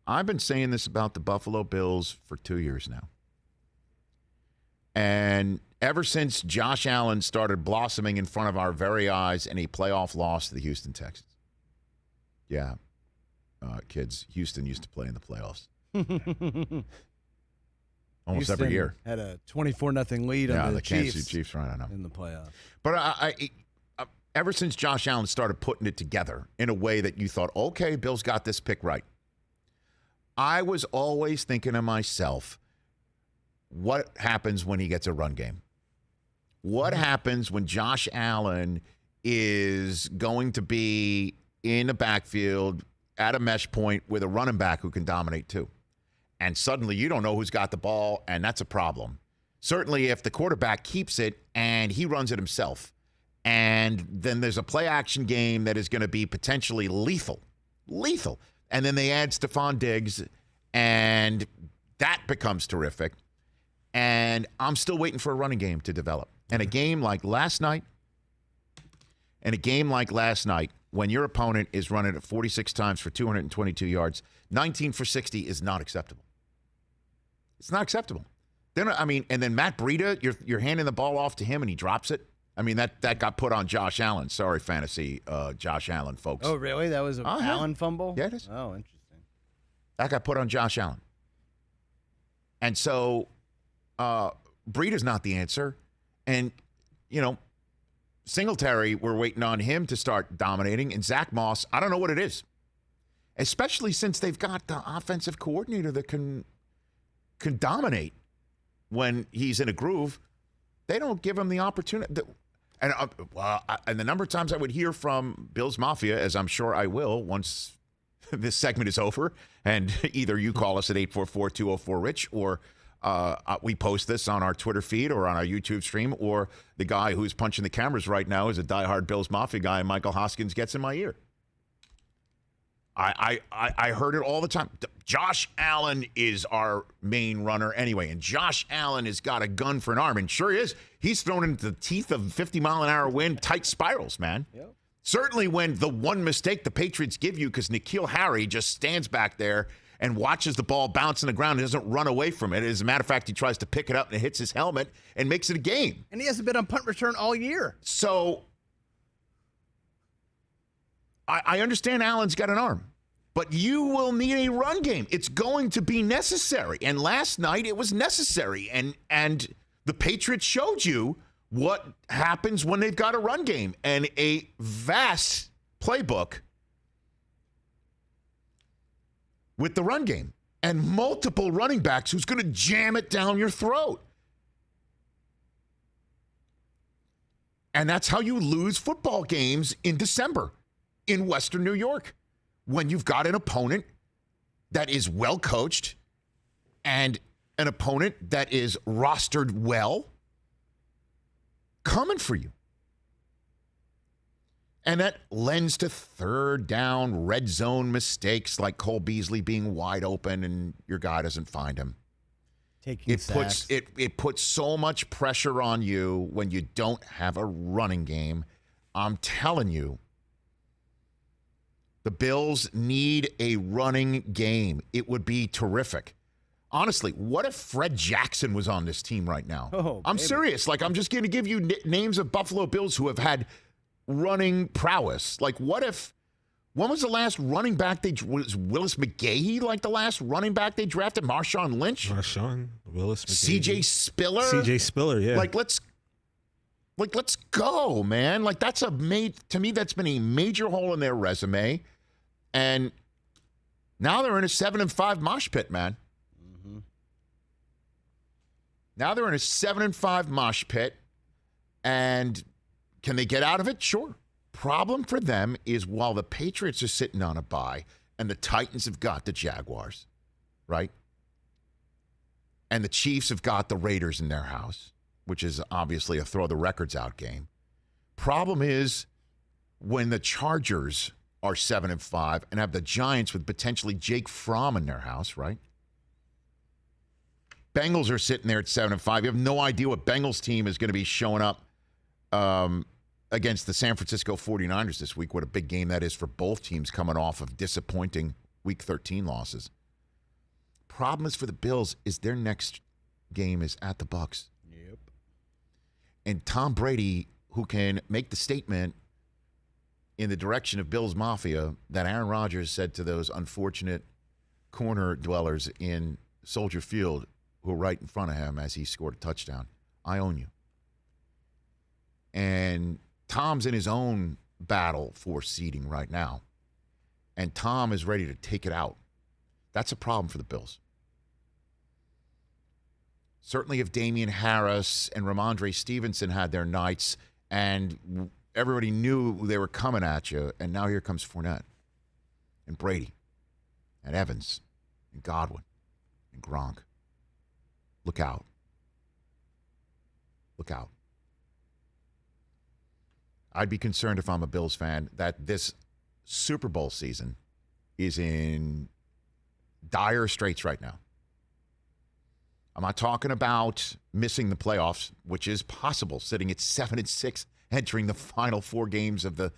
I've been saying this about the Buffalo Bills for 2 years now. And ever since Josh Allen started blossoming in front of our very eyes in a playoff loss to the Houston Texans. Yeah. Kids, Houston used to play in the playoffs. Almost Houston every year. Had a 24-0 lead on the Kansas Chiefs. City Chiefs, right? I know. In the playoffs. But I ever since Josh Allen started putting it together in a way that you thought, okay, Bill's got this pick right, I was always thinking to myself, what happens when he gets a run game? What happens when Josh Allen is going to be in the backfield at a mesh point with a running back who can dominate too? And suddenly you don't know who's got the ball, and that's a problem. Certainly if the quarterback keeps it and he runs it himself, and then there's a play-action game that is going to be potentially lethal. And then they add Stephon Diggs, and that becomes terrific. And I'm still waiting for a running game to develop. And a game like last night, when your opponent is running it 46 times for 222 yards, 19 for 60 is not acceptable. It's not acceptable. Then and then Matt Breida, you're handing the ball off to him and he drops it. I mean, that got put on Josh Allen. Sorry, fantasy Josh Allen folks. Oh, really? That was an Allen fumble? Yeah, it is. Oh, interesting. That got put on Josh Allen. And so Breida's not the answer. And, Singletary, we're waiting on him to start dominating. And Zach Moss, I don't know what it is. Especially since they've got the offensive coordinator that can dominate when he's in a groove. They don't give him the opportunity. And the number of times I would hear from Bills Mafia, as I'm sure I will once this segment is over, and either you call us at 844-204-RICH, or we post this on our Twitter feed or on our YouTube stream, or the guy who's punching the cameras right now is a diehard Bills Mafia guy, and Michael Hoskins gets in my ear. I heard it all the time. Josh Allen is our main runner anyway, and Josh Allen has got a gun for an arm, and sure is. He's thrown into the teeth of 50-mile-an-hour wind, tight spirals, man. Yep. Certainly when the one mistake the Patriots give you, because N'Keal Harry just stands back there and watches the ball bounce on the ground and doesn't run away from it. As a matter of fact, he tries to pick it up and it hits his helmet and makes it a game. And he hasn't been on punt return all year. So I understand Allen's got an arm, but you will need a run game. It's going to be necessary. And last night it was necessary. And the Patriots showed you what happens when they've got a run game and a vast playbook with the run game and multiple running backs who's going to jam it down your throat. And that's how you lose football games in December in Western New York, when you've got an opponent that is well coached and an opponent that is rostered well coming for you. And that lends to third down, red zone mistakes like Cole Beasley being wide open and your guy doesn't find him. It puts so much pressure on you when you don't have a running game. I'm telling you, the Bills need a running game. It would be terrific. Honestly, what if Fred Jackson was on this team right now? I'm serious. I'm just going to give you names of Buffalo Bills who have had running prowess. When was the last running back was Willis McGahee, the last running back they drafted? Marshawn Lynch? Willis McGahee. CJ Spiller? CJ Spiller, yeah. Let's go, man. To me, that's been a major hole in their resume. And now they're in a 7-5 mosh pit, man. Mm-hmm. Now they're in a 7-5 mosh pit. And can they get out of it? Sure. Problem for them is while the Patriots are sitting on a bye and the Titans have got the Jaguars, right? And the Chiefs have got the Raiders in their house, which is obviously a throw the records out game. Problem is when the Chargers are 7-5 and have the Giants with potentially Jake Fromm in their house, right? Bengals are sitting there at 7-5. You have no idea what Bengals team is going to be showing up against the San Francisco 49ers this week. What a big game that is for both teams coming off of disappointing Week 13 losses. problem is for the Bills is their next game is at the Bucs. Yep. And Tom Brady, who can make the statement in the direction of Bills Mafia that Aaron Rodgers said to those unfortunate corner dwellers in Soldier Field who were right in front of him as he scored a touchdown. I own you. And Tom's in his own battle for seeding right now. And Tom is ready to take it out. That's a problem for the Bills. Certainly if Damian Harris and Ramondre Stevenson had their nights and everybody knew they were coming at you, and now here comes Fournette and Brady and Evans and Godwin and Gronk. Look out. Look out. I'd be concerned if I'm a Bills fan that this Super Bowl season is in dire straits right now. I'm not talking about missing the playoffs, which is possible, sitting at 7-6, entering the final 4 games of the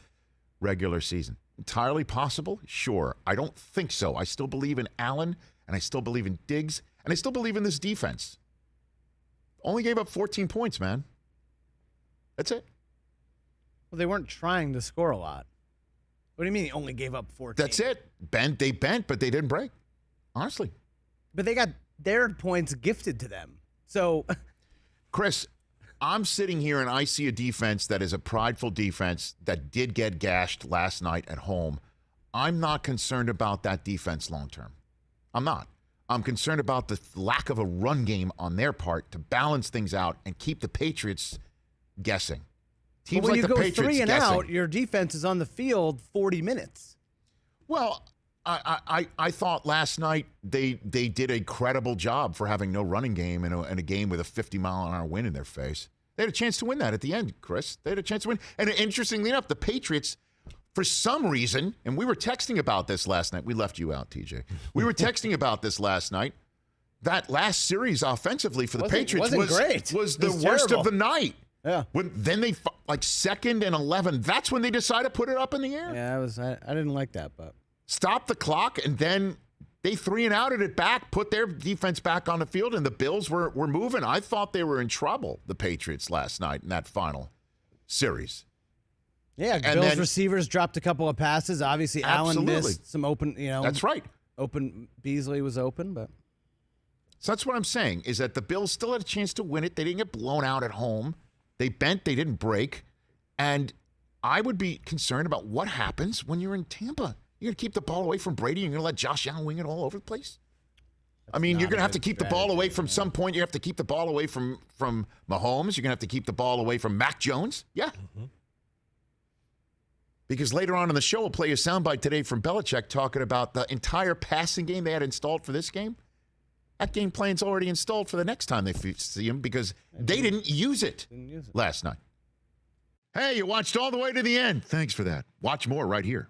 regular season. Entirely possible? Sure. I don't think so. I still believe in Allen, and I still believe in Diggs, and I still believe in this defense. Only gave up 14 points, man. That's it. Well, they weren't trying to score a lot. What do you mean they only gave up 14? That's it. They bent, but they didn't break. Honestly. But they got their points gifted to them. So, Chris, I'm sitting here and I see a defense that is a prideful defense that did get gashed last night at home. I'm not concerned about that defense long term. I'm not. I'm concerned about the lack of a run game on their part to balance things out and keep the Patriots guessing. Teams when like you the go Patriots 3 and guessing. Out, your defense is on the field 40 minutes. Well, I thought last night they did a credible job for having no running game in a game with a 50-mile-an-hour wind in their face. They had a chance to win that at the end, Chris. They had a chance to win. And interestingly enough, the Patriots, for some reason, and we were texting about this last night. We left you out, TJ. We were texting about this last night. That last series offensively for the Patriots was the worst of the night. Yeah. Then they, like 2nd and 11, that's when they decided to put it up in the air. Yeah, I didn't like that, but. Stop the clock, and then they 3-and-outed it back, put their defense back on the field, and the Bills were moving. I thought they were in trouble, the Patriots, last night in that final series. Yeah, and Bills receivers dropped a couple of passes. Obviously, Allen missed some open, That's right. Beasley was open, but. So that's what I'm saying, is that the Bills still had a chance to win it. They didn't get blown out at home. They bent, they didn't break. And I would be concerned about what happens when you're in Tampa. You're going to keep the ball away from Brady? You're going to let Josh Allen wing it all over the place? You're going to have to keep the ball away from some point. You have to keep the ball away from Mahomes. You're going to have to keep the ball away from Mac Jones. Yeah. Mm-hmm. Because later on in the show, we'll play a soundbite today from Belichick talking about the entire passing game they had installed for this game. That game plan's already installed for the next time they see him because they didn't use it last night. Hey, you watched all the way to the end. Thanks for that. Watch more right here.